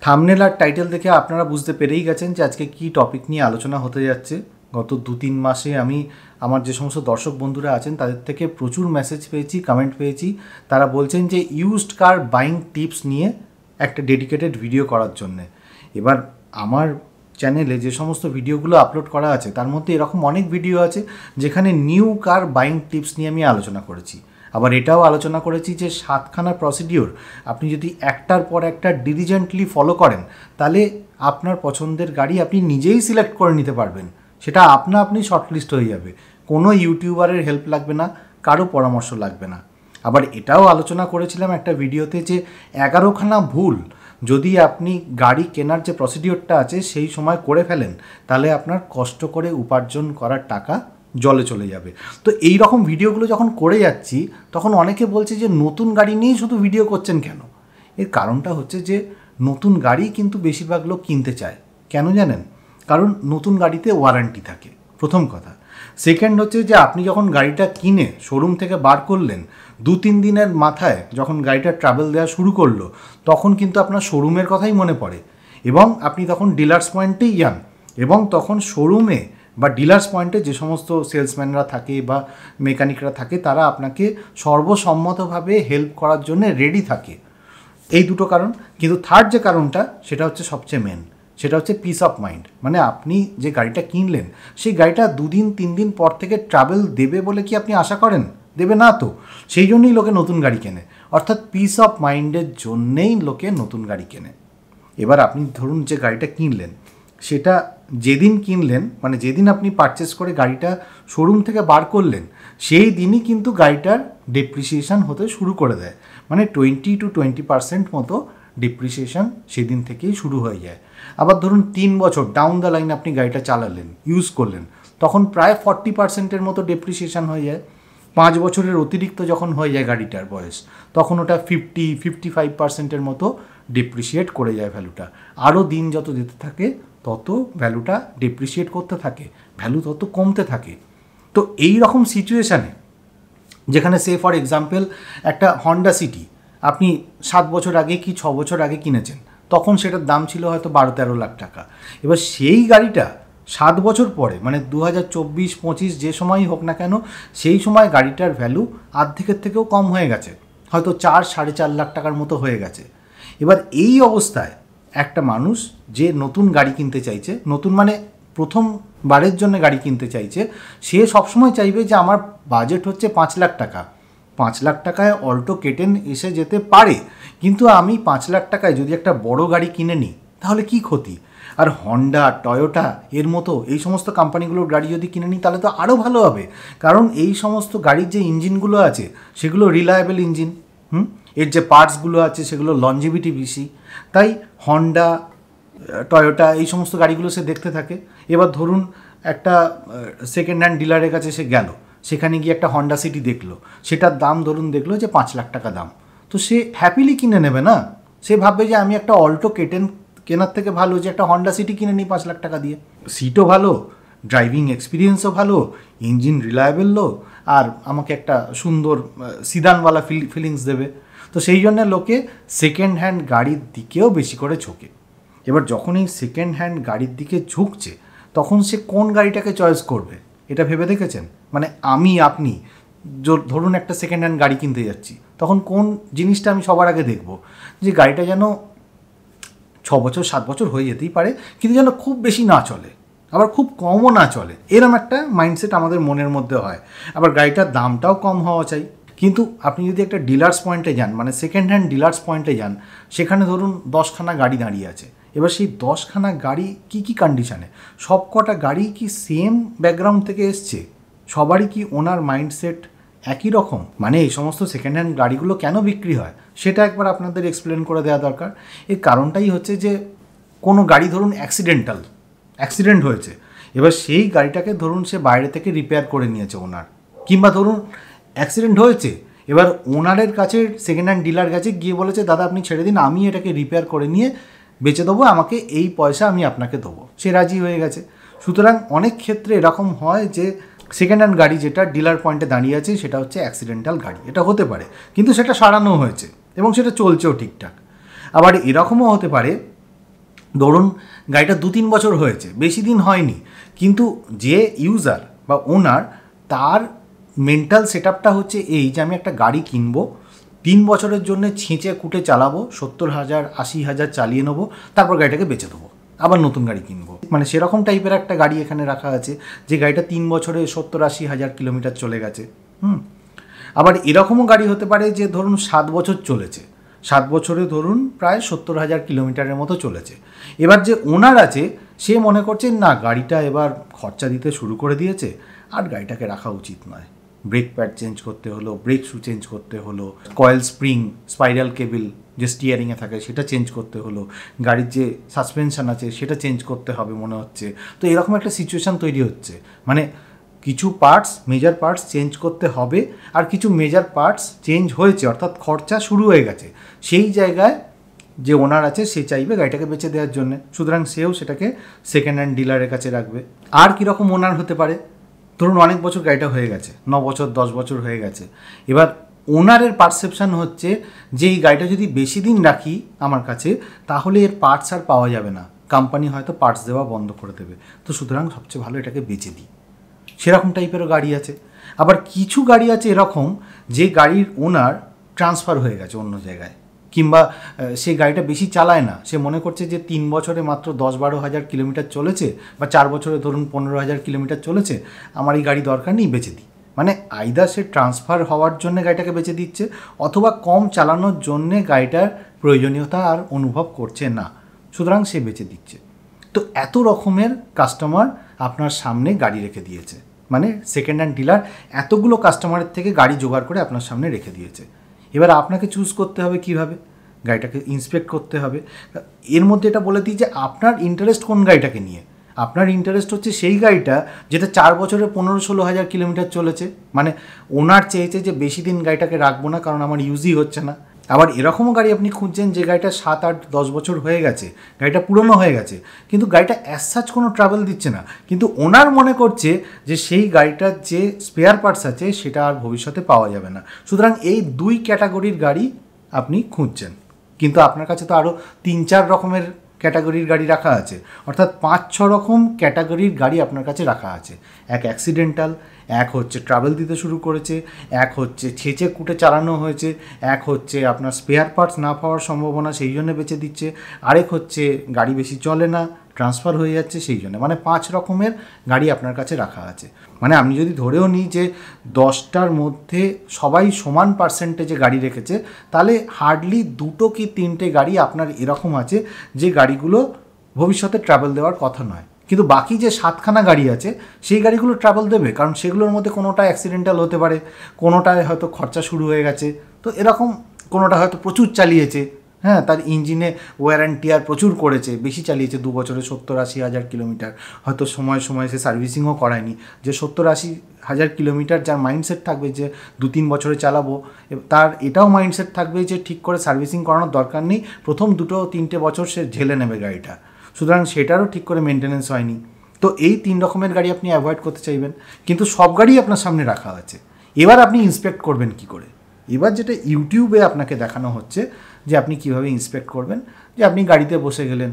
Thumbnail আর title দেখে আপনারা বুঝতে পেরেই গেছেন যে আজকে কি টপিক নিয়ে আলোচনা হতে যাচ্ছে। গত 2-3 মাসে আমি আমার যে সমস্ত দর্শক বন্ধুরা আছেন তাদের থেকে প্রচুর মেসেজ পেয়েছি, কমেন্ট পেয়েছি। তারা বলছেন যে ইউজড কার বাইং টিপস নিয়ে একটা ডেডিকেটেড ভিডিও করার জন্যে। এবার আমার চ্যানেলে যে সমস্ত ভিডিওগুলো আপলোড করা আছে তার মধ্যে এরকম অনেক ভিডিও আছে যেখানে নিউ কার বাইং টিপস নিয়ে আমি আলোচনা করেছি। আবার এটাও আলোচনা করেছি যে 7খানা প্রসিডিওর আপনি যদি একটার পর একটা ডিলিজেন্টলি ফলো করেন তাহলে আপনার পছন্দের গাড়ি আপনি নিজেই সিলেক্ট করে নিতে পারবেন। সেটা আপনি শর্টলিস্ট হয়ে যাবে, কোনো ইউটিউবারের হেল্প লাগবে না, কারো পরামর্শ লাগবে না। আবার এটাও আলোচনা করেছিলাম একটা ভিডিওতে যে 11খানা ভুল যদি আপনি গাড়ি কেনার যে প্রসিডিওরটা আছে সেই সময় করে ফেলেন তাহলে আপনার কষ্ট করে উপার্জন করার টাকা জলে চলে যাবে। তো এই রকম ভিডিওগুলো যখন করে যাচ্ছি তখন অনেকে বলছে যে নতুন গাড়ি নিয়েই শুধু ভিডিও করছেন কেন। এর কারণটা হচ্ছে যে নতুন গাড়ি কিন্তু বেশিরভাগ লোক কিনতে চায়। কেন জানেন? কারণ নতুন গাড়িতে ওয়ারেন্টি থাকে, প্রথম কথা। সেকেন্ড হচ্ছে যে আপনি যখন গাড়িটা কিনে শোরুম থেকে বার করলেন 2-3 দিনের মাথায় যখন গাড়িটা ট্রাভেল দেওয়া শুরু করলো তখন কিন্তু আপনার শোরুমের কথাই মনে পড়ে এবং আপনি তখন ডিলার্স পয়েন্টেই যান এবং তখন শোরুমে বা ডিলার্স পয়েন্টে যে সমস্ত সেলসম্যানরা থাকে বা মেকানিকরা থাকে তারা আপনাকে সর্বসম্মতভাবে হেল্প করার জন্য রেডি থাকে। এই দুটো কারণ। কিন্তু থার্ড যে কারণটা সেটা হচ্ছে সবচেয়ে মেন, সেটা হচ্ছে পিস অফ মাইন্ড। মানে আপনি যে গাড়িটা কিনলেন সেই গাড়িটা 2-3 দিন পর থেকে ট্রাভেল দেবে বলে কি আপনি আশা করেন? দেবে না তো। সেই জন্যই লোকে নতুন গাড়ি কেনে, অর্থাৎ পিস অফ মাইন্ডের জন্যেই লোকে নতুন গাড়ি কেনে। এবার আপনি ধরুন যে গাড়িটা কিনলেন সেটা যেদিন কিনলেন মানে যেদিন আপনি পারচেস করে গাড়িটা শোরুম থেকে বার করলেন সেই দিনই কিন্তু গাড়িটার ডেপ্রিসিয়েশন হতে শুরু করে দেয়। মানে 20-20% মতো ডেপ্রিসিয়েশন সেদিন থেকেই শুরু হয়ে যায়। আবার ধরুন 3 বছর ডাউন দ্য লাইন আপনি গাড়িটা চালালেন, ইউজ করলেন, তখন প্রায় 40%-এর মতো ডেপ্রিসিয়েশন হয়ে যায়। 5 বছরের অতিরিক্ত যখন হয়ে যায় গাড়িটার বয়স তখন ওটা 50-55%-এর মতো ডেপ্রিসিয়েট করে যায় ভ্যালুটা। আরও দিন যত যেতে থাকে তত ভ্যালুটা ডেপ্রিসিয়েট করতে থাকে, ভ্যালু তত কমতে থাকে। তো এই রকম সিচুয়েশানে যেখানে সে ফর এক্সাম্পল একটা হন্ডা সিটি আপনি 7 বছর আগে কি 6 বছর আগে কিনেছেন, তখন সেটার দাম ছিল হয়তো 12-13 লাখ টাকা। এবার সেই গাড়িটা 7 বছর পরে মানে 2024-25 যে সময়ই হোক না কেন সেই সময় গাড়িটার ভ্যালু অর্ধেকের থেকেও কম হয়ে গেছে, হয়তো 4-4.5 লাখ টাকার মতো হয়ে গেছে। এবার এই অবস্থায় একটা মানুষ যে নতুন গাড়ি কিনতে চাইছে, নতুন মানে প্রথমবারের জন্য গাড়ি কিনতে চাইছে, সে সবসময় চাইবে যে আমার বাজেট হচ্ছে 5 লাখ টাকা, 5 লাখ টাকায় অল্টো কেটেন এসে যেতে পারে, কিন্তু আমি 5 লাখ টাকায় যদি একটা বড় গাড়ি কিনে নিই তাহলে কি ক্ষতি? আর হন্ডা, টয়োটা এর মতো এই সমস্ত কোম্পানিগুলোর গাড়ি যদি কিনে নিই তাহলে তো আরও ভালো হবে, কারণ এই সমস্ত গাড়ির যে ইঞ্জিনগুলো আছে সেগুলো রিলায়েবল ইঞ্জিন। এর যে পার্টসগুলো আছে সেগুলো লনজিভিটি বেশি। তাই হন্ডা, টয়োটা এই সমস্ত গাড়িগুলো সে দেখতে থাকে। এবার ধরুন একটা সেকেন্ড হ্যান্ড ডিলারের কাছে সে গেল, সেখানে গিয়ে একটা হন্ডা সিটি দেখলো, সেটার দাম ধরুন দেখলো যে 5 লাখ টাকা দাম, তো সে হ্যাপিলি কিনে নেবে না? সে ভাববে যে আমি একটা অল্টো কেটেন কেনার থেকে ভালো যে একটা হন্ডা সিটি কিনে নিই 5 লাখ টাকা দিয়ে। সিটও ভালো, ড্রাইভিং এক্সপিরিয়েন্সও ভালো, ইঞ্জিন রিলায়েবলও, আর আমাকে একটা সুন্দর সিদানওয়ালা ফিলিংস দেবে। তো সেই জন্য লোকে সেকেন্ড হ্যান্ড গাড়ির দিকেও বেশি করে ঝোঁকে। এবার যখন এই সেকেন্ড হ্যান্ড গাড়ির দিকে ঝুঁকছে তখন সে কোন গাড়িটাকে চয়েস করবে এটা ভেবে দেখেছেন? মানে আপনি ধরুন একটা সেকেন্ড হ্যান্ড গাড়ি কিনতে যাচ্ছি, তখন কোন জিনিসটা আমি সবার আগে দেখব? যে গাড়িটা যেন 6 বছর 7 বছর হয়ে যেতেই পারে কিন্তু যেন খুব বেশি না চলে, আবার খুব কমও না চলে, এরম একটা মাইন্ডসেট আমাদের মনের মধ্যে হয়। আবার গাড়িটার দামটাও কম হওয়া চাই। কিন্তু আপনি যদি একটা ডিলার্স পয়েন্টে যান, মানে সেকেন্ড হ্যান্ড ডিলার্স পয়েন্টে যান, সেখানে ধরুন 10খানা গাড়ি দাঁড়িয়ে আছে। এবার সেই 10খানা গাড়ি কি কন্ডিশানে? সব কটা গাড়ি কি সেম ব্যাকগ্রাউন্ড থেকে এসছে? সবারই কি ওনার মাইন্ডসেট একই রকম? মানে এই সমস্ত সেকেন্ড হ্যান্ড গাড়িগুলো কেন বিক্রি হয় সেটা একবার আপনাদের এক্সপ্লেন করে দেওয়া দরকার। এর কারণটাই হচ্ছে যে কোনো গাড়ি ধরুন অ্যাক্সিডেন্ট হয়েছে, এবার সেই গাড়িটাকে ধরুন সে বাইরে থেকে রিপেয়ার করে নিয়েছে ওনার, কিংবা ধরুন অ্যাক্সিডেন্ট হয়েছে, এবার ওনারের কাছে সেকেন্ড হ্যান্ড ডিলার কাছে গিয়ে বলেছে দাদা আপনি ছেড়ে দিন, আমি এটাকে রিপেয়ার করে নিয়ে বেচে দেবো, আমাকে এই পয়সা আমি আপনাকে দেবো। সে রাজি হয়ে গেছে। সুতরাং অনেক ক্ষেত্রে এরকম হয় যে সেকেন্ড হ্যান্ড গাড়ি যেটা ডিলার পয়েন্টে দাঁড়িয়ে আছে সেটা হচ্ছে অ্যাক্সিডেন্টাল গাড়ি, এটা হতে পারে, কিন্তু সেটা সারানো হয়েছে এবং সেটা চলছেও ঠিকঠাক। আবার এরকমও হতে পারে ধরুন গাড়িটা 2-3 বছর হয়েছে, বেশি দিন হয়নি, কিন্তু যে ইউজার বা ওনার তার মেন্টাল সেট আপটা হচ্ছে এই যে আমি একটা গাড়ি কিনবো, 3 বছরের জন্য ছেঁচে কুটে চালাবো, 70,000 80,000 চালিয়ে নেবো, তারপর গাড়িটাকে বেচে দেবো, আবার নতুন গাড়ি কিনবো। মানে সেরকম টাইপের একটা গাড়ি এখানে রাখা আছে যে গাড়িটা 3 বছরে 70-80,000 কিলোমিটার চলে গেছে। আবার এরকমও গাড়ি হতে পারে যে ধরুন 7 বছর চলেছে, 7 বছরে ধরুন প্রায় 70,000 কিলোমিটারের মতো চলেছে। এবার যে ওনার আছে সে মনে করছে না গাড়িটা এবার খরচা দিতে শুরু করে দিয়েছে, আর গাড়িটাকে রাখা উচিত নয়। ব্রেক প্যাড চেঞ্জ করতে হলো, ব্রেক শু চেঞ্জ করতে হলো, কয়েল স্প্রিং, স্পাইরাল কেবিল যে স্টিয়ারিংয়ে থাকে সেটা চেঞ্জ করতে হলো, গাড়ির যে সাসপেনশন আছে সেটা চেঞ্জ করতে হবে মনে হচ্ছে। তো এরকম একটা সিচুয়েশান তৈরি হচ্ছে, মানে কিছু পার্টস, মেজর পার্টস চেঞ্জ করতে হবে, আর কিছু মেজর পার্টস চেঞ্জ হয়েছে, অর্থাৎ খরচা শুরু হয়ে গেছে। সেই জায়গায় যে ওনার আছে সে চাইবে গাড়িটাকে বেচে দেওয়ার জন্য, সুতরাং সেও সেটাকে সেকেন্ড হ্যান্ড ডিলারের কাছে রাখবে। আর কীরকম ওনার হতে পারে, ধরুন অনেক বছর গাড়িটা হয়ে গেছে, 9 বছর 10 বছর হয়ে গেছে, এবার ওনারের পারসেপশান হচ্ছে যে এই গাড়িটা যদি বেশি দিন রাখি আমার কাছে তাহলে এর পার্টস আর পাওয়া যাবে না, কোম্পানি হয়তো পার্টস দেওয়া বন্ধ করে দেবে, তো সুতরাং সবচেয়ে ভালো এটাকে বেচে দিই। সেরকম টাইপেরও গাড়ি আছে। আবার কিছু গাড়ি আছে এরকম যে গাড়ির ওনার ট্রান্সফার হয়ে গেছে অন্য জায়গায়, কিংবা সে গাড়িটা বেশি চালায় না, সে মনে করছে যে 3 বছরে মাত্র 10-12 হাজার কিলোমিটার চলেছে, বা 4 বছরে ধরুন 15,000 কিলোমিটার চলেছে, আমার এই গাড়ি দরকার নেই, বেচে দিই। মানে আইদার সে ট্রান্সফার হওয়ার জন্য গাড়িটাকে বেচে দিচ্ছে, অথবা কম চালানোর জন্যে গাড়িটার প্রয়োজনীয়তা আর অনুভব করছে না, সুতরাং সে বেচে দিচ্ছে। তো এত রকমের কাস্টমার আপনার সামনে গাড়ি রেখে দিয়েছে, মানে সেকেন্ড হ্যান্ড ডিলার এতগুলো কাস্টমারের থেকে গাড়ি জোগাড় করে আপনার সামনে রেখে দিয়েছে। এবার আপনাকে চুজ করতে হবে কিভাবে, গাড়িটাকে ইন্সপেক্ট করতে হবে। এর মধ্যে এটা বলে দিই যে আপনার ইন্টারেস্ট কোন গাড়িটাকে নিয়ে। আপনার ইন্টারেস্ট হচ্ছে সেই গাড়িটা যেটা 4 বছরে 15-16 হাজার কিলোমিটার চলেছে, মানে ওনার চেয়েছে যে বেশি দিন গাড়িটাকে রাখবো না কারণ আমার ইউজই হচ্ছে না। আবার এরকমও গাড়ি আপনি খুঁজছেন যে গাড়িটা 7-8-10 বছর হয়ে গেছে, গাড়িটা পুরনো হয়ে গেছে, কিন্তু গাড়িটা অ্যাজ সাচ কোনো ট্রাভেল দিচ্ছে না, কিন্তু ওনার মনে করছে যে সেই গাড়িটার যে স্পেয়ার পার্টস আছে সেটা আর ভবিষ্যতে পাওয়া যাবে না। সুতরাং এই 2 ক্যাটাগরির গাড়ি আপনি খুঁজছেন, কিন্তু আপনার কাছে তো আরও 3-4 রকমের ক্যাটাগরির গাড়ি রাখা আছে, অর্থাৎ 5-6 রকম ক্যাটাগরির গাড়ি আপনার কাছে রাখা আছে। এক অ্যাক্সিডেন্টাল, এক হচ্ছে ট্রাভেল দিতে শুরু করেছে, এক হচ্ছে ছেঁচে কুটে চালানো হয়েছে, এক হচ্ছে আপনার স্পেয়ার পার্টস না পাওয়ার সম্ভাবনা সেই জন্য বেচে দিচ্ছে, আরেক হচ্ছে গাড়ি বেশি চলে না, ট্রান্সফার হয়ে যাচ্ছে সেই জন্য। মানে 5 রকমের গাড়ি আপনার কাছে রাখা আছে। মানে আমি যদি ধরেও নিই যে 10টার মধ্যে সবাই সমান পার্সেন্টেজে গাড়ি রেখেছে, তাহলে হার্ডলি 2 কি 3টে গাড়ি আপনার এরকম আছে যে গাড়িগুলো ভবিষ্যতে ট্রাভেল দেওয়ার কথা নয়, কিন্তু বাকি যে 7খানা গাড়ি আছে সেই গাড়িগুলো ট্রাভেল দেবে, কারণ সেগুলোর মধ্যে কোনোটা অ্যাক্সিডেন্টাল হতে পারে, কোনোটায় হয়তো খরচা শুরু হয়ে গেছে, তো এরকম কোনোটা হয়তো প্রচুর চালিয়েছে, হ্যাঁ তার ইঞ্জিনে ওয়ারেন্টি আর প্রচুর করেছে, বেশি চালিয়েছে, 2 বছরে 70-80 হাজার কিলোমিটার, হয়তো সময় সময় সে সার্ভিসিংও করায়নি। যে 70-80 হাজার কিলোমিটার যার মাইন্ডসেট থাকবে যে 2-3 বছরে চালাবো, তার এটাও মাইন্ডসেট থাকবে যে ঠিক করে সার্ভিসিং করানোর দরকার নেই, প্রথম 2-3টে বছর সে ঝেলে নেবে গাড়িটা, সুতরাং সেটারও ঠিক করে মেনটেনেন্স হয়নি। তো এই 3 রকমের গাড়ি আপনি অ্যাভয়েড করতে চাইবেন, কিন্তু সব গাড়ি আপনার সামনে রাখা আছে। এবার আপনি ইন্সপেক্ট করবেন কি করে? এবার যেটা ইউটিউবে আপনাকে দেখানো হচ্ছে যে আপনি কিভাবে ইন্সপেক্ট করবেন, যে আপনি গাড়িতে বসে গেলেন,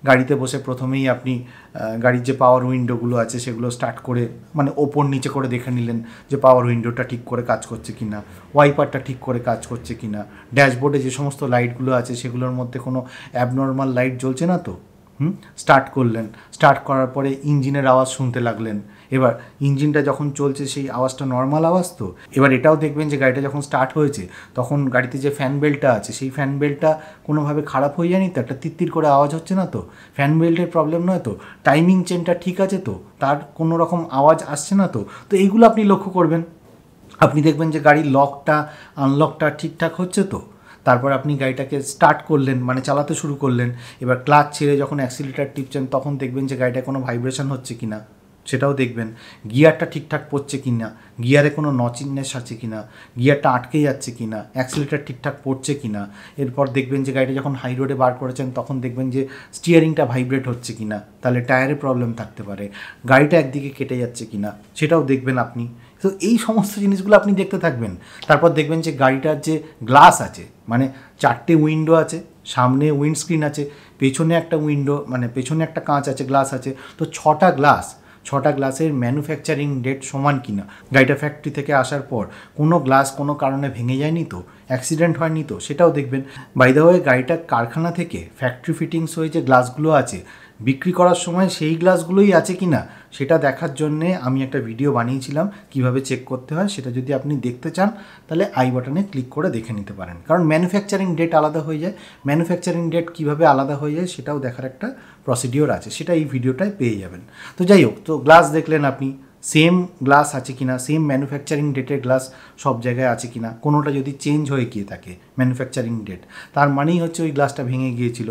গাড়িতে বসে প্রথমেই আপনি গাড়ির যে পাওয়ার উইন্ডোগুলো আছে সেগুলো স্টার্ট করে, মানে ওপর নিচে করে দেখে নিলেন যে পাওয়ার উইন্ডোটা ঠিক করে কাজ করছে কি না, ওয়াইপারটা ঠিক করে কাজ করছে কি না, ড্যাশবোর্ডে যে সমস্ত লাইটগুলো আছে সেগুলোর মধ্যে কোনো অ্যাবনর্মাল লাইট জ্বলছে না তো। স্টার্ট করলেন, স্টার্ট করার পরে ইঞ্জিনের আওয়াজ শুনতে লাগলেন, এবার ইঞ্জিনটা যখন চলছে সেই আওয়াজটা নর্মাল আওয়াজ তো। এবার এটাও দেখবেন যে গাড়িটা যখন স্টার্ট হয়েছে তখন গাড়িতে যে ফ্যান বেল্টটা আছে সেই ফ্যান বেল্টটা কোনোভাবে খারাপ হয়ে যায়নি তো, একটা তিত্তির করে আওয়াজ হচ্ছে না তো, ফ্যান বেল্টের প্রবলেম নয় তো, টাইমিং চেনটা ঠিক আছে তো, তার কোনো রকম আওয়াজ আসছে না তো। তো এইগুলো আপনি লক্ষ্য করবেন। আপনি দেখবেন যে গাড়ির লকটা আনলকটা ঠিকঠাক হচ্ছে তো। তারপর আপনি গাড়িটাকে স্টার্ট করলেন, মানে চালাতে শুরু করলেন, এবার ক্লাচ ছেড়ে যখন অ্যাক্সিলারেটর টিপছেন তখন দেখবেন যে গাড়িটা কোনো ভাইব্রেশন হচ্ছে কি না সেটাও দেখবেন, গিয়ারটা ঠিকঠাক পড়ছে কি না, গিয়ারে কোনো নচিনেস আছে কি না, গিয়ারটা আটকে যাচ্ছে কি না, অ্যাক্সিলারেটর ঠিকঠাক পড়ছে কি না। এরপর দেখবেন যে গাড়িটা যখন হাই রোডে বার করেছেন তখন দেখবেন যে স্টিয়ারিংটা ভাইব্রেট হচ্ছে কি না, তাহলে টায়ারে প্রবলেম থাকতে পারে, গাড়িটা একদিকে কেটে যাচ্ছে কি না সেটাও দেখবেন আপনি। তো এই সমস্ত জিনিসগুলো আপনি দেখতে থাকবেন। তারপর দেখবেন যে গাড়িটার যে গ্লাস আছে, মানে 4টে উইন্ডো আছে, সামনে উইন্ডস্ক্রিন আছে, পেছনে একটা উইন্ডো মানে পেছনে একটা কাঁচ আছে, গ্লাস আছে, তো 6টা গ্লাসের ম্যানুফ্যাকচারিং ডেট সমান কিনা, গাড়িটা ফ্যাক্টরি থেকে আসার পর কোনো গ্লাস কোনো কারণে ভেঙে যায়নি তো, অ্যাক্সিডেন্ট হয়নি তো, সেটাও দেখবেন। বাই দ্য ওয়ে, গাড়িটা কারখানা থেকে ফ্যাক্টরি ফিটিংস হয়ে যে গ্লাসগুলো আছে বিক্রি করার সময় সেই গ্লাসগুলোই আছে কি না সেটা দেখার জন্যে আমি একটা ভিডিও বানিয়েছিলাম কিভাবে চেক করতে হয়। সেটা যদি আপনি দেখতে চান তাহলে আই বাটনে ক্লিক করে দেখে নিতে পারেন, কারণ ম্যানুফ্যাকচারিং ডেট আলাদা হয়ে যায়। ম্যানুফ্যাকচারিং ডেট কীভাবে আলাদা হয়ে যায় সেটাও দেখার একটা প্রসিডিওর আছে, সেটা এই ভিডিওটায় পেয়ে যাবেন। তো যাই হোক, তো গ্লাস দেখলেন আপনি, সেম গ্লাস আছে কিনা, সেম ম্যানুফ্যাকচারিং ডেটের গ্লাস সব জায়গায় আছে কিনা। কোনোটা যদি চেঞ্জ হয়ে গিয়ে থাকে ম্যানুফ্যাকচারিং ডেট, তার মানেই হচ্ছে ওই গ্লাসটা ভেঙে গিয়েছিল।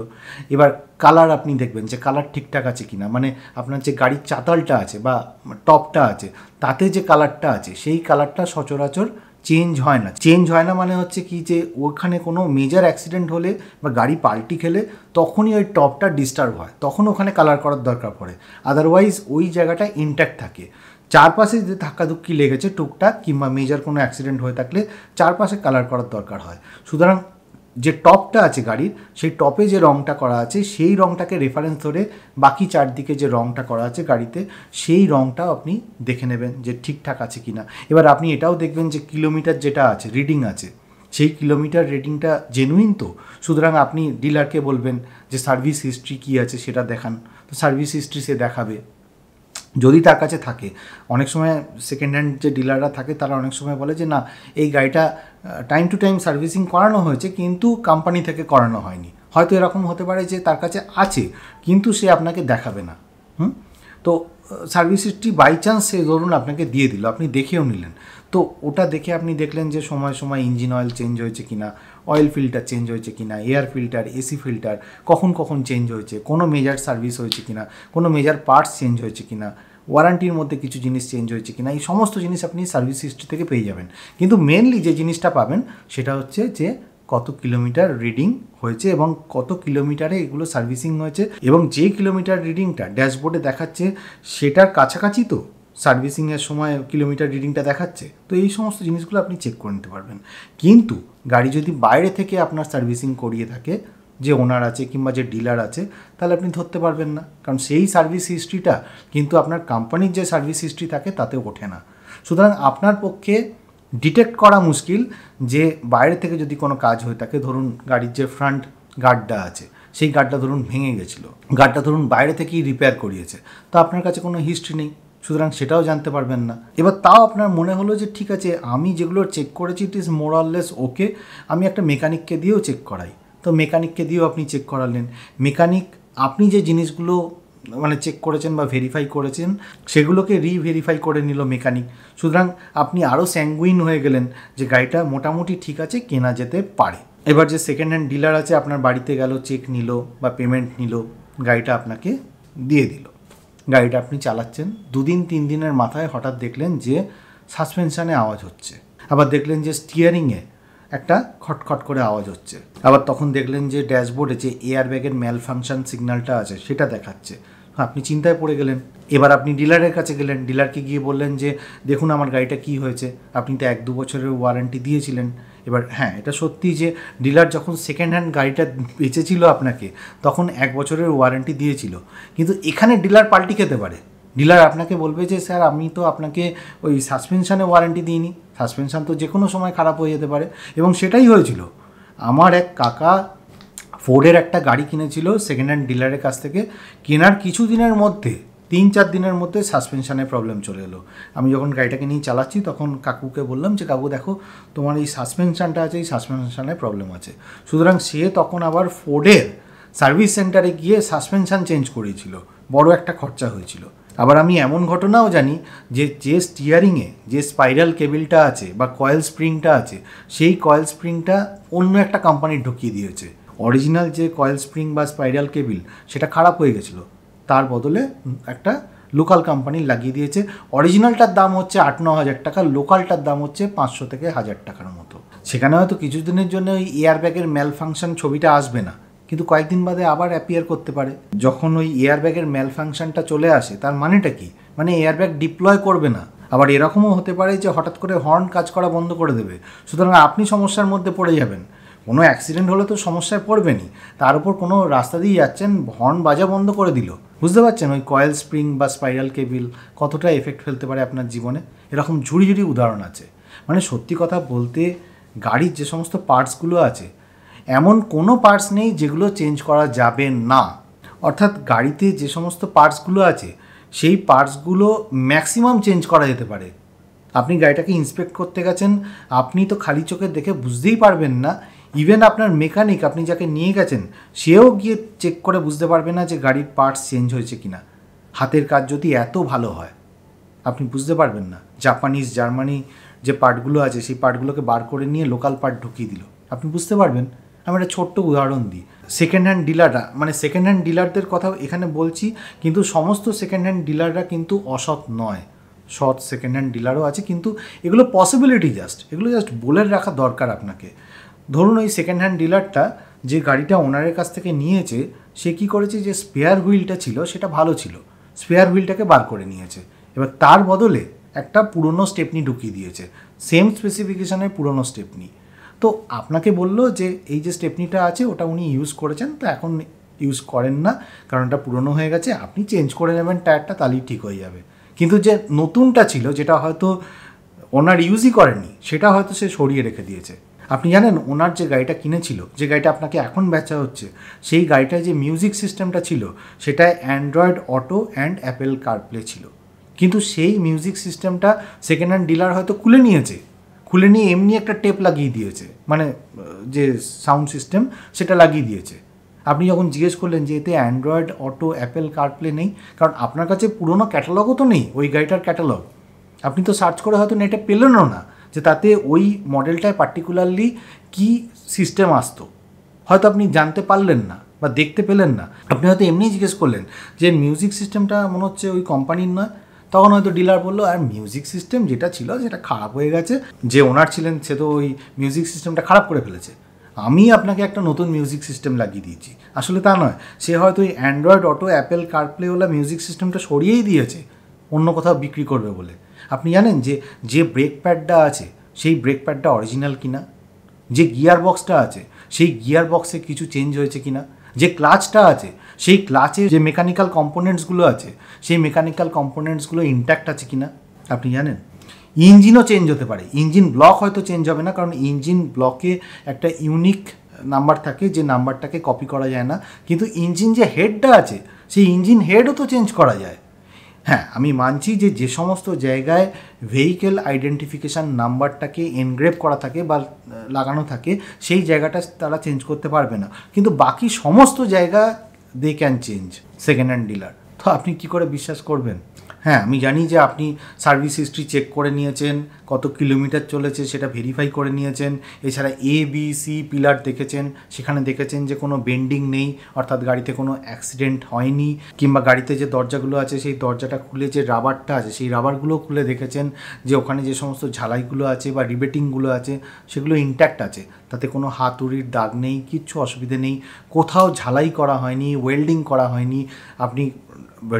এবার কালার আপনি দেখবেন যে কালার ঠিকঠাক আছে কিনা, মানে আপনার যে গাড়ির চাতালটা আছে বা টপটা আছে তাতে যে কালারটা আছে সেই কালারটা সচরাচর চেঞ্জ হয় না মানে হচ্ছে কি, যে ওখানে কোনো মেজর অ্যাক্সিডেন্ট হলে বা গাড়ি পাল্টি খেলে তখনই ওই টপটা ডিস্টার্ব হয়, তখন ওখানে কালার করার দরকার পড়ে। আদারওয়াইজ ওই জায়গাটা ইনট্যাক্ট থাকে। চারপাশে যে ধাক্কাধুক্কি লেগেছে টুকটাক কিংবা মেজর কোনো অ্যাক্সিডেন্ট হয়ে থাকলে চারপাশে কালার করার দরকার হয়। সুতরাং যে টপটা আছে গাড়ির, সেই টপে যে রঙটা করা আছে সেই রঙটাকে রেফারেন্স ধরে বাকি চারদিকে যে রঙটা করা আছে গাড়িতে সেই রঙটাও আপনি দেখে নেবেন যে ঠিকঠাক আছে কি না। এবার আপনি এটাও দেখবেন যে কিলোমিটার যেটা আছে, রিডিং আছে, সেই কিলোমিটার রিডিংটা জেনুইন তো। সুতরাং আপনি ডিলারকে বলবেন যে সার্ভিস হিস্ট্রি কী আছে সেটা দেখান, তো সার্ভিস হিস্ট্রি সে দেখাবে যদি তার কাছে থাকে। অনেক সময় সেকেন্ড হ্যান্ড যে ডিলাররা থাকে তারা অনেক সময় বলে যে না, এই গাড়িটা টাইম টু টাইম সার্ভিসিং করানো হয়েছে কিন্তু কোম্পানি থেকে করানো হয়নি। হয়তো এরকম হতে পারে যে তার কাছে আছে কিন্তু সে আপনাকে দেখাবে না। তো সার্ভিস হিস্ট্রি বাই চান্স সে ধরুন আপনাকে দিয়ে দিল, আপনি দেখেও নিলেন, তো ওটা দেখে আপনি দেখলেন যে সময় সময় ইঞ্জিন অয়েল চেঞ্জ হয়েছে কিনা, অয়েল ফিল্টার চেঞ্জ হয়েছে কিনা, এয়ার ফিল্টার, এসি ফিল্টার কখন চেঞ্জ হয়েছে, কোনো মেজার সার্ভিস হয়েছে কিনা, কোনো মেজার পার্টস চেঞ্জ হয়েছে কিনা, ওয়ারেন্টির মধ্যে কিছু জিনিস চেঞ্জ হয়েছে কিনা, এই সমস্ত জিনিস আপনি সার্ভিস হিস্ট্রি থেকে পেয়ে যাবেন। কিন্তু মেনলি যে জিনিসটা পাবেন সেটা হচ্ছে যে কত কিলোমিটার রিডিং হয়েছে এবং কত কিলোমিটারে এগুলো সার্ভিসিং হয়েছে, এবং যে কিলোমিটার রিডিংটা ড্যাশবোর্ডে দেখাচ্ছে সেটার কাছাকাছি তো সার্ভিসিংয়ের সময় কিলোমিটার রিডিংটা দেখাচ্ছে। তো এই সমস্ত জিনিসগুলো আপনি চেক করে নিতে পারবেন। কিন্তু গাড়ি যদি বাইরে থেকে আপনার সার্ভিসিং করিয়ে থাকে, যে ওনার আছে কিংবা যে ডিলার আছে, তাহলে আপনি ধরতে পারবেন না, কারণ সেই সার্ভিস হিস্ট্রিটা কিন্তু আপনার কোম্পানির যে সার্ভিস হিস্ট্রি থাকে তাতে ওঠে না। সুতরাং আপনার পক্ষে ডিটেক্ট করা মুশকিল যে বাইরে থেকে যদি কোনো কাজ হয়ে থাকে, ধরুন গাড়ির যে ফ্রন্ট গার্ডটা আছে সেই গার্ডটা ধরুন ভেঙে গেছিলো, গার্ডটা ধরুন বাইরে থেকেই রিপেয়ার করিয়েছে, তো আপনার কাছে কোনো হিস্ট্রি নেই, সুতরাং সেটাও জানতে পারবেন না। এবার তাও আপনার মনে হলো যে ঠিক আছে, আমি যেগুলো চেক করেছি it is more or less ওকে, আমি একটা মেকানিককে দিয়েও চেক করাই, তো মেকানিককে দিয়েও আপনি চেক করালেন। মেকানিক আপনি যে জিনিসগুলো মানে চেক করেছেন বা ভেরিফাই করেছেন সেগুলোকে রিভেরিফাই করে নিল মেকানিক। সুতরাং আপনি আরও স্যাঙ্গুইন হয়ে গেলেন যে গাড়িটা মোটামুটি ঠিক আছে, কেনা যেতে পারে। এবার যে সেকেন্ড হ্যান্ড ডিলার আছে আপনার বাড়িতে গেল, চেক নিল বা পেমেন্ট নিল, গাড়িটা আপনাকে দিয়ে দিল, গাড়িটা আপনি চালাচ্ছেন, 2-3 দিনের মাথায় হঠাৎ দেখলেন যে সাসপেনশানে আওয়াজ হচ্ছে, আবার দেখলেন যে স্টিয়ারিংয়ে একটা খটখট করে আওয়াজ হচ্ছে, আবার তখন দেখলেন যে ড্যাশবোর্ডে যে এয়ার ব্যাগের ম্যাল ফাংশন সিগন্যালটা আছে সেটা দেখাচ্ছে। আপনি চিন্তায় পড়ে গেলেন। এবার আপনি ডিলারের কাছে গেলেন, ডিলারকে গিয়ে বললেন যে দেখুন আমার গাড়িটা কী হয়েছে, আপনি তো 1-2 বছরের ওয়ারেন্টি দিয়েছিলেন। এবার হ্যাঁ, এটা সত্যি যে ডিলার যখন সেকেন্ড হ্যান্ড গাড়িটা বেচেছিল আপনাকে তখন 1 বছরের ওয়ারেন্টি দিয়েছিল, কিন্তু এখানে ডিলার পাল্টি খেতে পারে। ডিলার আপনাকে বলবে যে স্যার আমি তো আপনাকে ওই সাসপেনশানে ওয়ারেন্টি দিইনি, সাসপেনশান তো যে কোনো সময় খারাপ হয়ে যেতে পারে। এবং সেটাই হয়েছিল। আমার এক কাকা ফোর্ডের একটা গাড়ি কিনেছিল সেকেন্ড হ্যান্ড ডিলারের কাছ থেকে, কেনার কিছু দিনের মধ্যে 3-4 দিনের মধ্যে সাসপেনশানের প্রবলেম চলে এলো। আমি যখন গাড়িটাকে নিয়ে চালাচ্ছি তখন কাকুকে বললাম যে কাকু দেখো তোমার এই সাসপেনশানটা আছে, এই সাসপেনশানের প্রবলেম আছে। সুতরাং সে তখন আবার ফোর্ডের সার্ভিস সেন্টারে গিয়ে সাসপেনশান চেঞ্জ করিয়েছিল, বড় একটা খরচা হয়েছিল। আবার আমি এমন ঘটনাও জানি যে স্টিয়ারিংয়ে যে স্পাইরাল কেবিলটা আছে বা কয়েল স্প্রিংটা আছে সেই কয়েল স্প্রিংটা অন্য একটা কোম্পানির ঢুকিয়ে দিয়েছে। অরিজিনাল যে কয়েল স্প্রিং বা স্পাইরাল কেবিল সেটা খারাপ হয়ে গেছিলো, তার বদলে একটা লোকাল কোম্পানির লাগিয়ে দিয়েছে। অরিজিনালটার দাম হচ্ছে 8-9 হাজার টাকা, লোকালটার দাম হচ্ছে 500 থেকে 1000 টাকার মতো। সেখানে হয়তো কিছুদিনের জন্য ওই এয়ার ব্যাগের ম্যাল ফাংশন ছবিটা আসবে না, কিন্তু কয়েকদিন বাদে আবার অ্যাপিয়ার করতে পারে। যখন ওই এয়ার ব্যাগের ম্যাল ফাংশনটা চলে আসে তার মানেটা কি, মানে এয়ার ব্যাগ ডিপ্লয় করবে না। আবার এরকমও হতে পারে যে হঠাৎ করে হর্ন কাজ করা বন্ধ করে দেবে, সুতরাং আপনি সমস্যার মধ্যে পড়ে যাবেন। কোনো অ্যাক্সিডেন্ট হলে তো সমস্যায় পড়বেনই, তার উপর কোনো রাস্তা দিয়ে যাচ্ছেন, হর্ন বাজা বন্ধ করে দিল। বুঝতে পারছেন ওই কয়েল স্প্রিং বা স্পাইরাল কেবিল কতটা এফেক্ট ফেলতে পারে আপনার জীবনে? এরকম ঝুড়ি ঝুড়ি উদাহরণ আছে। মানে সত্যি কথা বলতে গাড়ির যে সমস্ত পার্টসগুলো আছে, এমন কোনো পার্টস নেই যেগুলো চেঞ্জ করা যাবে না। অর্থাৎ গাড়িতে যে সমস্ত পার্টসগুলো আছে সেই পার্টসগুলো ম্যাক্সিমাম চেঞ্জ করা যেতে পারে। আপনি গাড়িটাকে ইন্সপেক্ট করতে গেছেন, আপনি তো খালি চোখে দেখে বুঝতেই পারবেন না। ইভেন আপনার মেকানিক, আপনি যাকে নিয়ে গেছেন, সেও গিয়ে চেক করে বুঝতে পারবে না যে গাড়ির পার্টস চেঞ্জ হয়েছে কিনা। হাতের কাজ যদি এত ভালো হয় আপনি বুঝতে পারবেন না। জাপানিজ, জার্মানি যে পার্টগুলো আছে সেই পার্টগুলোকে বার করে নিয়ে লোকাল পার্ট ঢুকিয়ে দিল, আপনি বুঝতে পারবেন। আমি একটা ছোট্ট উদাহরণ দিই। সেকেন্ড হ্যান্ড ডিলাররা, মানে সেকেন্ড হ্যান্ড ডিলারদের কথা এখানে বলছি, কিন্তু সমস্ত সেকেন্ড হ্যান্ড ডিলাররা কিন্তু অসৎ নয়। সৎ সেকেন্ড হ্যান্ড ডিলারও আছে, কিন্তু এগুলো পসিবিলিটি এগুলো জাস্ট বলে রাখা দরকার আপনাকে। ধরুন ওই সেকেন্ড হ্যান্ড ডিলারটা যে গাড়িটা ওনারের কাছ থেকে নিয়েছে, সে কী করেছে, যে স্পেয়ার হুইলটা ছিল সেটা ভালো ছিল, স্পেয়ার হুইলটাকে বার করে নিয়েছে। এবার তার বদলে একটা পুরনো স্টেপনি ঢুকিয়ে দিয়েছে, সেম স্পেসিফিকেশানের পুরনো স্টেপনি। তো আপনাকে বললো যে এই যে স্টেপনিটা আছে ওটা উনি ইউজ করেছেন, তো এখন ইউজ করেন না কারণ এটা পুরনো হয়ে গেছে, আপনি চেঞ্জ করে নেবেন টায়ারটা, তাহলেই ঠিক হয়ে যাবে। কিন্তু যে নতুনটা ছিল, যেটা হয়তো ওনার ইউজই করেনি, সেটা হয়তো সে সরিয়ে রেখে দিয়েছে। আপনি জানেন ওনার যে গাড়িটা কিনেছিল, যে গাড়িটা আপনাকে এখন বেচা হচ্ছে, সেই গাড়িটায় যে মিউজিক সিস্টেমটা ছিল সেটায় Android auto and Apple CarPlay ছিল। কিন্তু সেই মিউজিক সিস্টেমটা সেকেন্ড হ্যান্ড ডিলার হয়তো খুলে নিয়েছে, খুলে নিয়ে এমনি একটা টেপ লাগিয়ে দিয়েছে, মানে যে সাউন্ড সিস্টেম সেটা লাগিয়ে দিয়েছে। আপনি যখন জিজ্ঞেস করলেন যে এতে অ্যান্ড্রয়েড অটো অ্যাপেল কারপ্লে নেই, কারণ আপনার কাছে পুরোনো ক্যাটালগও তো নেই, ওই গাড়িটার ক্যাটালগ আপনি তো সার্চ করে হয়তো নেটে পেলেনও না যে তাতে ওই মডেলটায় পার্টিকুলারলি কী সিস্টেম আসতো, হয়তো আপনি জানতে পারলেন না বা দেখতে পেলেন না। আপনি হয়তো এমনিই জিজ্ঞেস করলেন যে মিউজিক সিস্টেমটা মনে হচ্ছে ওই কোম্পানির নয়, তখন হয়তো ডিলার বললো আর মিউজিক সিস্টেম যেটা ছিল সেটা খারাপ হয়ে গেছে, যে ওনার ছিলেন সে তো ওই মিউজিক সিস্টেমটা খারাপ করে ফেলেছে, আমি আপনাকে একটা নতুন মিউজিক সিস্টেম লাগিয়ে দিয়েছি। আসলে তা নয়, সে হয়তো ওই অ্যান্ড্রয়েড অটো অ্যাপেল কারপ্লেওয়ালা মিউজিক সিস্টেমটা সরিয়েই দিয়েছে অন্য কোথাও বিক্রি করবে বলে। আপনি জানেন যে ব্রেক প্যাডটা আছে সেই ব্রেক প্যাডটা অরিজিনাল কিনা, যে গিয়ার বক্সটা আছে সেই গিয়ার বক্সে কিছু চেঞ্জ হয়েছে কিনা, যে ক্লাচটা আছে সেই ক্লাচে যে মেকানিক্যাল কম্পোনেন্টসগুলো আছে সেই মেকানিক্যাল কম্পোনেন্টসগুলো ইনট্যাক্ট আছে কিনা আপনি জানেন। ইঞ্জিনও চেঞ্জ হতে পারে, ইঞ্জিন ব্লক হয়তো চেঞ্জ হবে না, কারণ ইঞ্জিন ব্লকে একটা ইউনিক নাম্বার থাকে, যে নাম্বারটাকে কপি করা যায় না, কিন্তু ইঞ্জিন যে হেডটা আছে সেই ইঞ্জিন হেডও তো চেঞ্জ করা যায়। হ্যাঁ, আমি মানছি যে সমস্ত জায়গায় ভেহিকেল আইডেন্টিফিকেশান নাম্বারটাকে এনগ্রেভ করা থাকে বা লাগানো থাকে সেই জায়গাটা তারা চেঞ্জ করতে পারবে না, কিন্তু বাকি সমস্ত জায়গা they can change second hand dealer. তো আপনি কি করে বিশ্বাস করবেন? হ্যাঁ, আমি জানি যে আপনি সার্ভিস হিস্ট্রি চেক করে নিয়েছেন, কত কিলোমিটার চলেছে সেটা ভেরিফাই করে নিয়েছেন, এছাড়া ABC পিলার দেখেছেন, সেখানে দেখেছেন যে কোনো বেন্ডিং নেই, অর্থাৎ গাড়িতে কোনো অ্যাক্সিডেন্ট হয়নি, কিংবা গাড়িতে যে দরজাগুলো আছে সেই দরজাটা খুলে যে রাবারটা আছে সেই রাবারগুলো খুলে দেখেছেন যে ওখানে যে সমস্ত ঝালাইগুলো আছে বা রিবেটিংগুলো আছে সেগুলো ইনট্যাক্ট আছে, তাতে কোনো হাতুড়ির দাগ নেই, কিচ্ছু অসুবিধে নেই, কোথাও ঝালাই করা হয়নি, ওয়েল্ডিং করা হয়নি, আপনি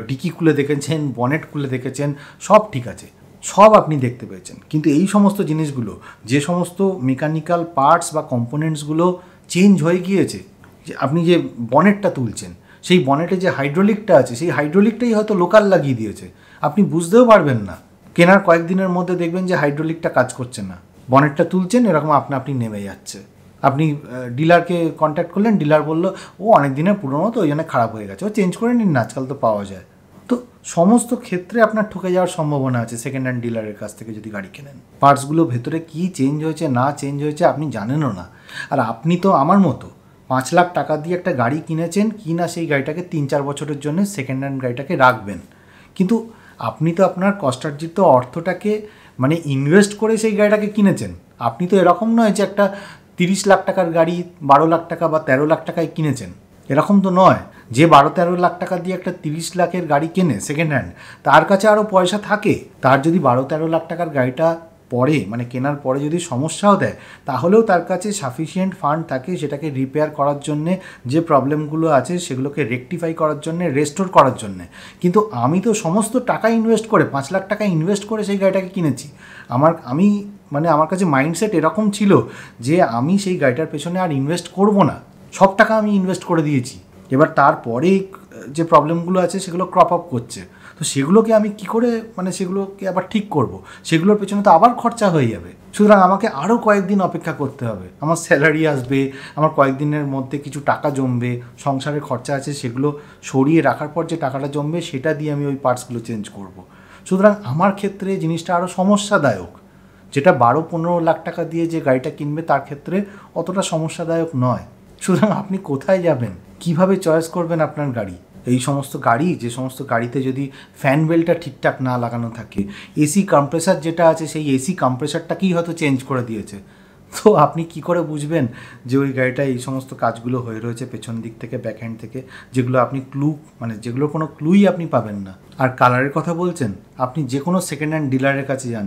ডিকি খুলে দেখেছেন, বনেট খুলে দেখেছেন, সব ঠিক আছে, সব আপনি দেখতে পেয়েছেন। কিন্তু এই সমস্ত জিনিসগুলো, যে সমস্ত মেকানিক্যাল পার্টস বা কম্পোনেন্টসগুলো চেঞ্জ হয়ে গিয়েছে, যে আপনি যে বনেটটা তুলছেন সেই বনেটে যে হাইড্রোলিকটা আছে সেই হাইড্রোলিকটাই হয়তো লোকাল লাগিয়ে দিয়েছে, আপনি বুঝতেও পারবেন না, কেনার কয়েকদিনের মধ্যে দেখবেন যে হাইড্রোলিকটা কাজ করছে না, বনেটটা তুলছেন এরকম আপনি নেমে যাচ্ছে। আপনি ডিলারকে কন্ট্যাক্ট করলেন, ডিলার বললো ও অনেক দিনের পুরনো তো ওই জন্য খারাপ হয়ে গেছে, ও চেঞ্জ করে নিন না, আজকাল তো পাওয়া যায়। তো সমস্ত ক্ষেত্রে আপনার ঠকে যাওয়ার সম্ভাবনা আছে সেকেন্ড হ্যান্ড ডিলারের কাছ থেকে যদি গাড়ি কেনেন। পার্টসগুলো ভেতরে কী চেঞ্জ হয়েছে না চেঞ্জ হয়েছে আপনি জানেনও না। আর আপনি তো আমার মতো 5 লাখ টাকা দিয়ে একটা গাড়ি কিনেছেন, কি না সেই গাড়িটাকে 3-4 বছরের জন্য সেকেন্ড হ্যান্ড গাড়িটাকে রাখবেন, কিন্তু আপনি তো আপনার কষ্টার্জিত অর্থটাকে মানে ইনভেস্ট করে সেই গাড়িটাকে কিনেছেন। আপনি তো এরকম নয় যে একটা 30 লাখ টাকার গাড়ি 12 লাখ টাকা বা 13 লাখ টাকায় কিনেছেন, এরকম তো নয়। যে 12-13 লাখ টাকা দিয়ে একটা 30 লাখের গাড়ি কেনে সেকেন্ড হ্যান্ড, তার কাছে আরও পয়সা থাকে, তার যদি 12-13 লাখ টাকার গাড়িটা পরে মানে কেনার পরে যদি সমস্যাও দেয় তাহলেও তার কাছে সাফিসিয়েন্ট ফান্ড থাকে সেটাকে রিপেয়ার করার জন্যে, যে প্রবলেমগুলো আছে সেগুলোকে রেকটিফাই করার জন্যে, রেস্টোর করার জন্যে। কিন্তু আমি তো সমস্ত টাকা ইনভেস্ট করে 5 লাখ টাকা ইনভেস্ট করে সেই গাড়িটাকে কিনেছি, আমি মানে আমার কাছে মাইন্ডসেট এরকম ছিল যে আমি সেই গাড়িটার পেছনে আর ইনভেস্ট করব না, সব টাকা আমি ইনভেস্ট করে দিয়েছি। এবার তারপরে যে প্রবলেমগুলো আছে সেগুলো ক্রপ আপ করছে, তো সেগুলোকে আমি কি করে মানে সেগুলোকে আবার ঠিক করব, সেগুলোর পেছনে তো আবার খরচা হয়ে যাবে। সুতরাং আমাকে আরও কয়েকদিন অপেক্ষা করতে হবে, আমার স্যালারি আসবে, আমার কয়েকদিনের মধ্যে কিছু টাকা জমবে, সংসারের খরচা আছে সেগুলো সরিয়ে রাখার পর যে টাকাটা জমবে সেটা দিয়ে আমি ওই পার্টসগুলো চেঞ্জ করব। সুতরাং আমার ক্ষেত্রে জিনিসটা আরও সমস্যাদায়ক। যেটা 12-15 লাখ টাকা দিয়ে যে গাড়িটা কিনবে তার ক্ষেত্রে অতটা সমস্যাদায়ক নয়। সুতরাং আপনি কোথায় যাবেন, কিভাবে চয়েস করবেন আপনার গাড়ি? এই সমস্ত গাড়ি, যে সমস্ত গাড়িতে যদি ফ্যান বেলটা ঠিকঠাক না লাগানো থাকে, এসি কম্প্রেসার যেটা আছে সেই এসি কম্প্রেসারটাকেই হয়তো চেঞ্জ করে দিয়েছে, তো আপনি কি করে বুঝবেন যে ওই গাড়িটা এই সমস্ত কাজগুলো হয়ে রয়েছে পেছন দিক থেকে, ব্যাক হ্যান্ড থেকে, যেগুলো আপনি মানে যেগুলোর কোনো ক্লুই আপনি পাবেন না। আর কালারের কথা বলছেন, আপনি যে কোনো সেকেন্ড হ্যান্ড ডিলারের কাছে যান,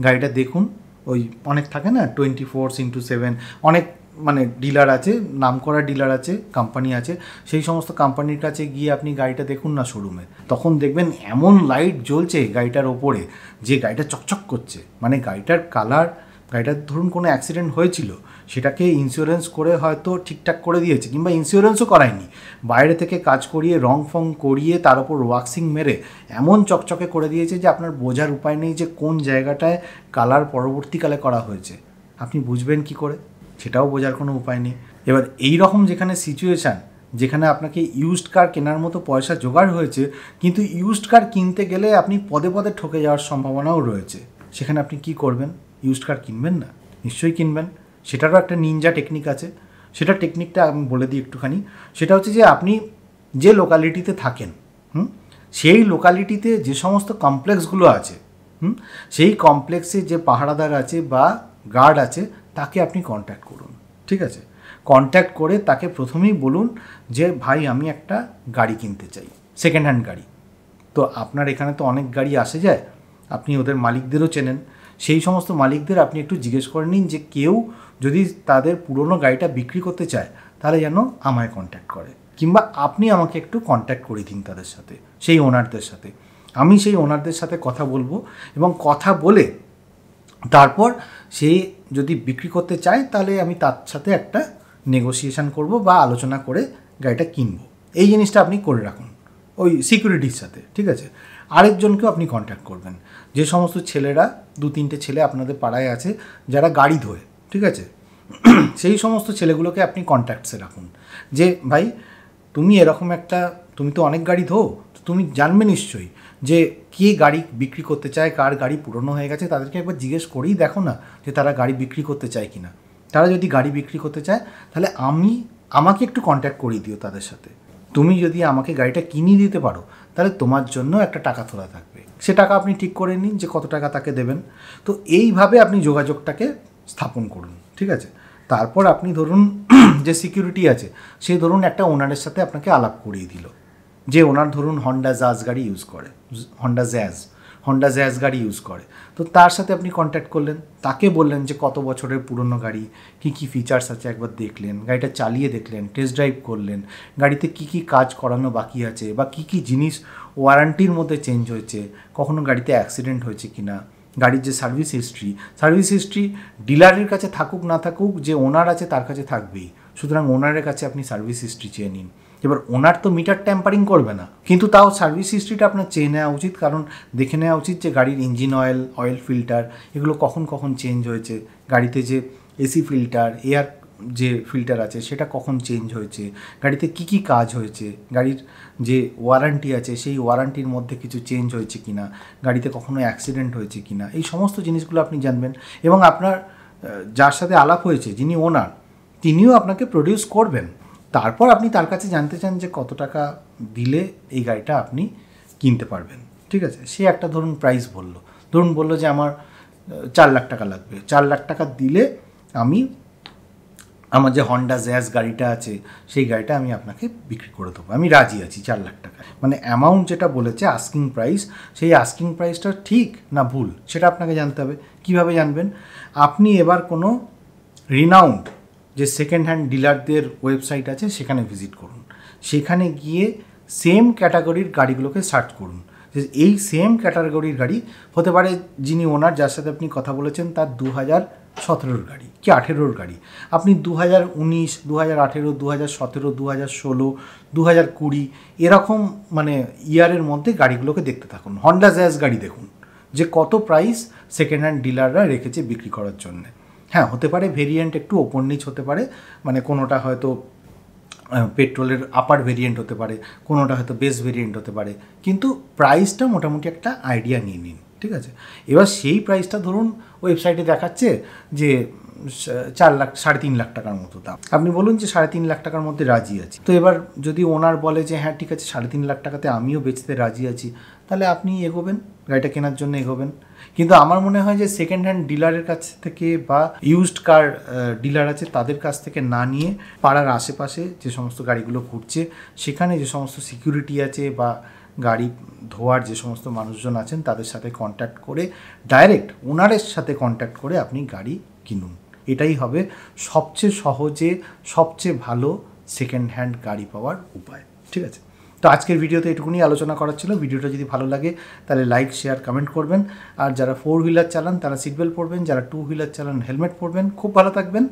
গাড়িটা দেখুন, ওই অনেক থাকে না 24/7 অনেক মানে ডিলার আছে, নামকরা ডিলার আছে, কোম্পানি আছে, সেই সমস্ত কোম্পানির কাছে গিয়ে আপনি গাড়িটা দেখুন না শোরুমে, তখন দেখবেন এমন লাইট জ্বলছে গাড়িটার ওপরে যে গাড়িটা চকচক করছে। মানে গাড়িটার কালার, গাড়িটার ধরুন কোনো অ্যাক্সিডেন্ট হয়েছিল, সেটাকে ইন্স্যুরেন্স করে হয়তো ঠিকঠাক করে দিয়েছে, কিংবা ইন্স্যুরেন্সও করায়নি, বাইরে থেকে কাজ করিয়ে রং ফং করিয়ে তার ওপর ওয়াক্সিং মেরে এমন চকচকে করে দিয়েছে যে আপনার বোঝার উপায় নেই যে কোন জায়গাটায় কালার পরবর্তীকালে করা হয়েছে। আপনি বুঝবেন কি করে, সেটাও বোঝার কোনো উপায় নেই। এবার এই রকম যেখানে সিচুয়েশান, যেখানে আপনাকে ইউজড কার কেনার মতো পয়সা জোগাড় হয়েছে, কিন্তু ইউজড কার কিনতে গেলে আপনি পদে পদে ঠকে যাওয়ার সম্ভাবনাও রয়েছে, সেখানে আপনি কি করবেন? ইউজড কার কিনবেন না? নিশ্চয়ই কিনবেন। সেটারও একটা নিনজা টেকনিক আছে, সেটা টেকনিকটা আমি বলে দিই একটুখানি। সেটা হচ্ছে যে আপনি যে লোকালিটিতে থাকেন, সেই লোকালিটিতে যে সমস্ত কমপ্লেক্সগুলো আছে, সেই কমপ্লেক্সে যে পাহারাদার আছে বা গার্ড আছে, তাকে আপনি কন্ট্যাক্ট করুন। ঠিক আছে, কন্ট্যাক্ট করে তাকে প্রথমেই বলুন যে ভাই আমি একটা গাড়ি কিনতে চাই, সেকেন্ড হ্যান্ড গাড়ি। তো আপনার এখানে তো অনেক গাড়ি আসে যায়, আপনি ওদের মালিকদেরও চেনেন, সেই সমস্ত মালিকদের আপনি একটু জিজ্ঞেস করে নিন যে কেউ যদি তাদের পুরনো গাড়িটা বিক্রি করতে চায় তাহলে যেন আমায় কন্ট্যাক্ট করে, কিংবা আপনি আমাকে একটু কন্ট্যাক্ট করে দিন তাদের সাথে, সেই ওনারদের সাথে। আমি সেই ওনারদের সাথে কথা বলবো, এবং কথা বলে তারপর সে যদি বিক্রি করতে চায় তাহলে আমি তার সাথে একটা নেগোসিয়েশন করব বা আলোচনা করে গাড়িটা কিনবো। এই জিনিসটা আপনি করে রাখুন ওই সিকিউরিটির সাথে। ঠিক আছে, আরেকজনকেও আপনি কন্ট্যাক্ট করবেন, যে সমস্ত ছেলেরা 2-3টে ছেলে আপনাদের পাড়ায় আছে যারা গাড়ি ধোয়, ঠিক আছে, সেই সমস্ত ছেলেগুলোকে আপনি কন্ট্যাক্টসে রাখুন যে ভাই তুমি এরকম একটা, তুমি তো অনেক গাড়ি ধো, তুমি জানবে নিশ্চয়ই যে কে গাড়ি বিক্রি করতে চায়, কার গাড়ি পুরনো হয়ে গেছে, তাদেরকে একবার জিজ্ঞেস করেই দেখো না যে তারা গাড়ি বিক্রি করতে চায় কি না। তারা যদি গাড়ি বিক্রি করতে চায় তাহলে আমাকে একটু কন্ট্যাক্ট করিয়ে দিও তাদের সাথে। তুমি যদি আমাকে গাড়িটা কিনিয়ে দিতে পারো তাহলে তোমার জন্য একটা টাকা তোলা থাকবে, সে টাকা আপনি ঠিক করে নিন যে কত টাকা তাকে দেবেন। তো এইভাবে আপনি যোগাযোগটাকে স্থাপন করুন। ঠিক আছে, তারপর আপনি ধরুন যে সিকিউরিটি আছে সে ধরুন একটা ওনারের সাথে আপনাকে আলাপ করিয়ে দিল, যে ওনার ধরুন হন্ডা জ্যাজ গাড়ি ইউজ করে, হন্ডা জ্যাজ গাড়ি ইউজ করে, তো তার সাথে আপনি কন্ট্যাক্ট করলেন, তাকে বললেন যে কত বছরের পুরনো গাড়ি, কী কী ফিচার্স আছে একবার দেখলেন, গাড়িটা চালিয়ে দেখলেন, টেস্ট ড্রাইভ করলেন, গাড়িতে কী কী কাজ করানো বাকি আছে বা কী কী জিনিস ওয়ারেন্টির মধ্যে চেঞ্জ হয়েছে, কখনো গাড়িতে অ্যাক্সিডেন্ট হয়েছে কি না, গাড়ির যে সার্ভিস হিস্ট্রি ডিলারের কাছে থাকুক না থাকুক, যে ওনার আছে তার কাছে থাকবেই, সুতরাং ওনারের কাছে আপনি সার্ভিস হিস্ট্রি চেয়ে নিন। এবার ওনার তো মিটার ট্যাম্পারিং করবে না, কিন্তু তাও সার্ভিস হিস্ট্রিটা আপনার চেয়ে নেওয়া উচিত, কারণ দেখে নেওয়া উচিত যে গাড়ির ইঞ্জিন অয়েল ফিল্টার এগুলো কখন কখন চেঞ্জ হয়েছে, গাড়িতে যে এসি ফিল্টার, এয়ার যে ফিল্টার আছে সেটা কখন চেঞ্জ হয়েছে, গাড়িতে কি কি কাজ হয়েছে, গাড়ির যে ওয়ারেন্টি আছে সেই ওয়ারেন্টির মধ্যে কিছু চেঞ্জ হয়েছে কি না, গাড়িতে কখনো অ্যাক্সিডেন্ট হয়েছে কি না, এই সমস্ত জিনিসগুলো আপনি জানবেন। এবং আপনার যার সাথে আলাপ হয়েছে, যিনি ওনার, তিনিও আপনাকে প্রডিউস করবেন। তারপর আপনি তার কাছে জানতে চান যে কত টাকা দিলে এই গাড়িটা আপনি কিনতে পারবেন। ঠিক আছে, সে একটা ধরুন প্রাইস বললো যে আমার 4 লাখ টাকা লাগবে, 4 লাখ টাকা দিলে আমি আমার যে হন্ডা জ্যাজ গাড়িটা আছে সেই গাড়িটা আমি আপনাকে বিক্রি করে দেবো, আমি রাজি আছি 4 লাখ টাকা। মানে অ্যামাউন্ট যেটা বলেছে আস্কিং প্রাইস, সেই আস্কিং প্রাইসটা ঠিক না ভুল সেটা আপনাকে জানতে হবে। কীভাবে জানবেন? আপনি এবার কোনো রিনাউন্ড যে সেকেন্ড হ্যান্ড ডিলারদের ওয়েবসাইট আছে সেখানে ভিজিট করুন, সেখানে গিয়ে সেম ক্যাটাগরির গাড়িগুলোকে সার্চ করুন, যে যে এই সেম ক্যাটাগরির গাড়ি হতে পারে যিনি ওনার, যার সাথে আপনি কথা বলেছেন, তার 2017 গাড়ি কি 18 গাড়ি, আপনি 2019, 2018, 2017, 2016, 2020 এরকম মানে ইয়ারের মধ্যে গাড়িগুলোকে দেখতে থাকুন। হন্ডা জ্যাজ গাড়ি দেখুন যে কত প্রাইস সেকেন্ড হ্যান্ড ডিলাররা রেখেছে বিক্রি করার জন্য। হ্যাঁ, হতে পারে ভেরিয়েন্ট একটু ওপর নিচ হতে পারে, মানে কোনোটা হয়তো পেট্রোলের আপার ভেরিয়েন্ট হতে পারে, কোনোটা হয়তো বেস ভেরিয়েন্ট হতে পারে, কিন্তু প্রাইসটা মোটামুটি একটা আইডিয়া নিয়ে নিন, ঠিক আছে? এবার সেই প্রাইসটা ধরুন ওয়েবসাইটে দেখাচ্ছে যে 4 লাখ 3.5 লাখ টাকার মতো দাম, আপনি বলুন যে 3.5 লাখ টাকার মধ্যে রাজি আছি। তো এবার যদি ওনার বলে যে হ্যাঁ ঠিক আছে 3.5 লাখ টাকাতে আমিও বেচতে রাজি আছি, তাহলে আপনি এগোবেন, গাড়িটা কেনার জন্য এগোবেন। কিন্তু আমার মনে হয় যে সেকেন্ড হ্যান্ড ডিলারের কাছ থেকে বা ইউজড কার ডিলার আছে তাদের কাছ থেকে না নিয়ে পাড়ার আশেপাশে যে সমস্ত গাড়িগুলো ঘুরছে সেখানে যে সমস্ত সিকিউরিটি আছে বা গাড়ি ধোয়ার যে সমস্ত মানুষজন আছেন তাদের সাথে কন্ট্যাক্ট করে, ডাইরেক্ট ওনারের সাথে কন্ট্যাক্ট করে আপনি গাড়ি কিনুন। এটাই হবে সবচেয়ে সহজে সবচেয়ে ভালো সেকেন্ড হ্যান্ড গাড়ি পাওয়ার উপায়, ঠিক আছে? তো আজকের ভিডিওতে এটুকুনি আলোচনা করার ছিল। ভিডিওটা যদি ভালো লাগে তাহলে লাইক, শেয়ার, কমেন্ট করবেন। আর যারা 4 হুইলার চালান তারা সিট বেল্ট পরবেন, যারা 2 হুইলার চালান হেলমেট পরবেন। খুব ভালো থাকবেন।